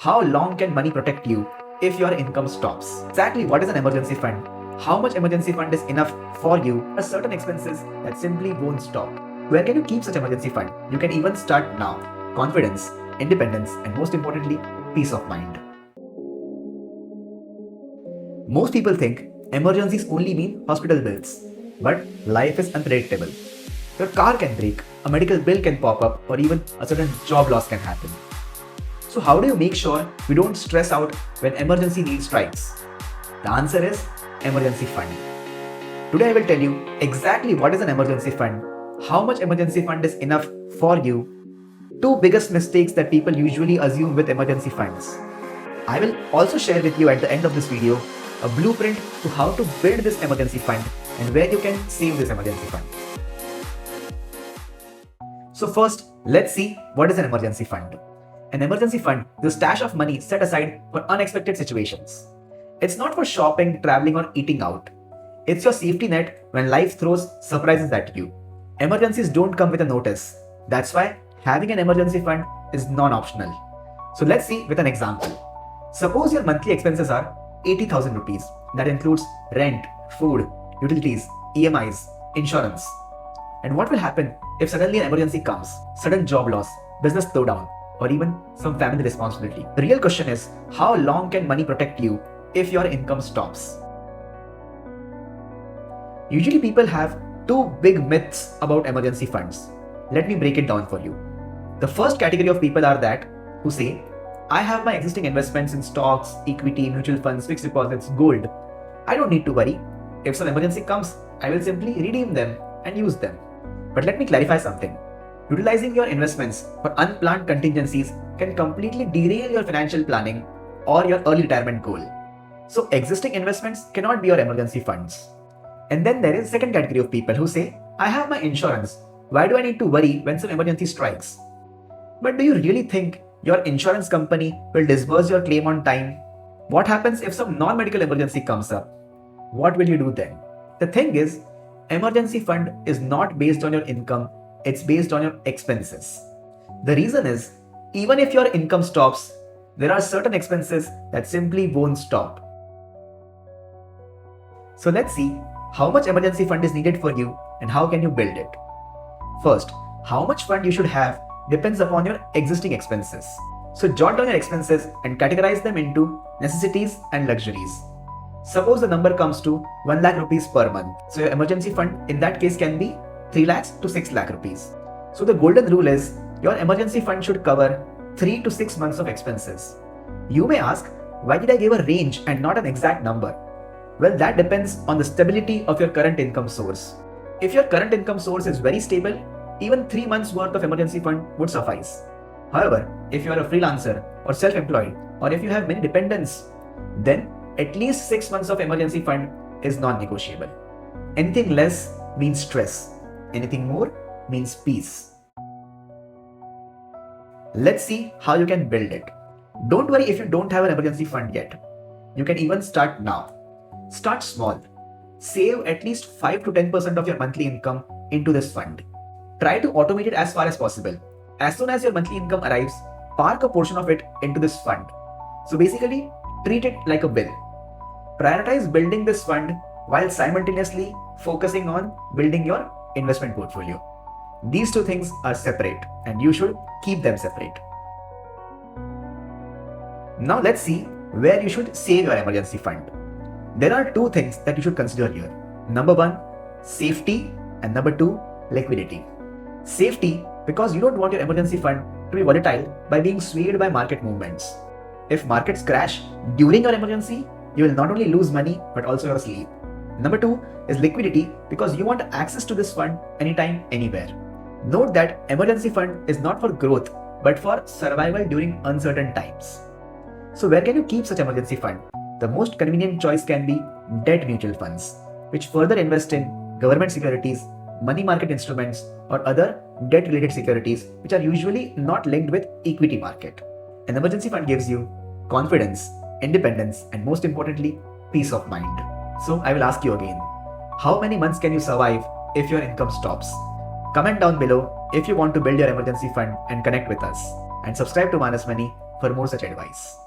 How long can money protect you if your income stops? Exactly what is an emergency fund? How much emergency fund is enough for you? Are certain expenses that simply won't stop. Where can you keep such emergency fund? You can even start now. Confidence, independence, and most importantly, peace of mind. Most people think emergencies only mean hospital bills, but life is unpredictable. Your car can break, a medical bill can pop up, or even a sudden job loss can happen. So, how do you make sure you don't stress out when emergency need strikes? The answer is emergency fund. Today, I will tell you exactly what is an emergency fund, how much emergency fund is enough for you, two biggest mistakes that people usually assume with emergency funds. I will also share with you at the end of this video a blueprint to how to build this emergency fund and where you can save this emergency fund. So first, let's see what is an emergency fund. An emergency fund is a stash of money set aside for unexpected situations. It's not for shopping, traveling, or eating out. It's your safety net when life throws surprises at you. Emergencies don't come with a notice. That's why having an emergency fund is non-optional. So let's see with an example. Suppose your monthly expenses are 80,000 rupees. That includes rent, food, utilities, EMIs, insurance. And what will happen if suddenly an emergency comes? Sudden job loss, business slowdown, or even some family responsibility. The real question is, how long can money protect you if your income stops? Usually people have two big myths about emergency funds. Let me break it down for you. The first category of people are that who say, I have my existing investments in stocks, equity, mutual funds, fixed deposits, gold. I don't need to worry. If some emergency comes, I will simply redeem them and use them. But let me clarify something. Utilizing your investments for unplanned contingencies can completely derail your financial planning or your early retirement goal. So existing investments cannot be your emergency funds. And then there is a second category of people who say, I have my insurance. Why do I need to worry when some emergency strikes? But do you really think your insurance company will disburse your claim on time? What happens if some non-medical emergency comes up? What will you do then? The thing is, emergency fund is not based on your income, it's based on your expenses. The reason is, even if your income stops, there are certain expenses that simply won't stop. So let's see how much emergency fund is needed for you and how can you build it. First, how much fund you should have depends upon your existing expenses. So jot down your expenses and categorize them into necessities and luxuries. Suppose the number comes to 1 lakh rupees per month. So your emergency fund in that case can be 3 lakhs to 6 lakh rupees. So the golden rule is your emergency fund should cover 3 to 6 months of expenses. You may ask, why did I give a range and not an exact number? Well, that depends on the stability of your current income source. If your current income source is very stable, even 3 months worth of emergency fund would suffice. However, if you are a freelancer or self-employed, or if you have many dependents, then at least 6 months of emergency fund is non-negotiable. Anything less means stress. Anything more means peace. Let's see how you can build it. Don't worry if you don't have an emergency fund yet. You can even start now. Start small. Save at least 5 to 10% of your monthly income into this fund. Try to automate it as far as possible. As soon as your monthly income arrives, park a portion of it into this fund. So basically, treat it like a bill. Prioritize building this fund while simultaneously focusing on building your investment portfolio. These two things are separate and you should keep them separate. Now let's see where you should save your emergency fund. There are two things that you should consider here. Number one, safety, and number two, liquidity. Safety, because you don't want your emergency fund to be volatile by being swayed by market movements. If markets crash during your emergency, you will not only lose money but also your sleep. Number two is liquidity, because you want access to this fund anytime, anywhere. Note that emergency fund is not for growth but for survival during uncertain times. So where can you keep such emergency fund? The most convenient choice can be debt mutual funds, which further invest in government securities, money market instruments, or other debt-related securities which are usually not linked with equity market. An emergency fund gives you confidence, independence, and most importantly, peace of mind. So I will ask you again, how many months can you survive if your income stops? Comment down below if you want to build your emergency fund and connect with us. And subscribe to Manas Money for more such advice.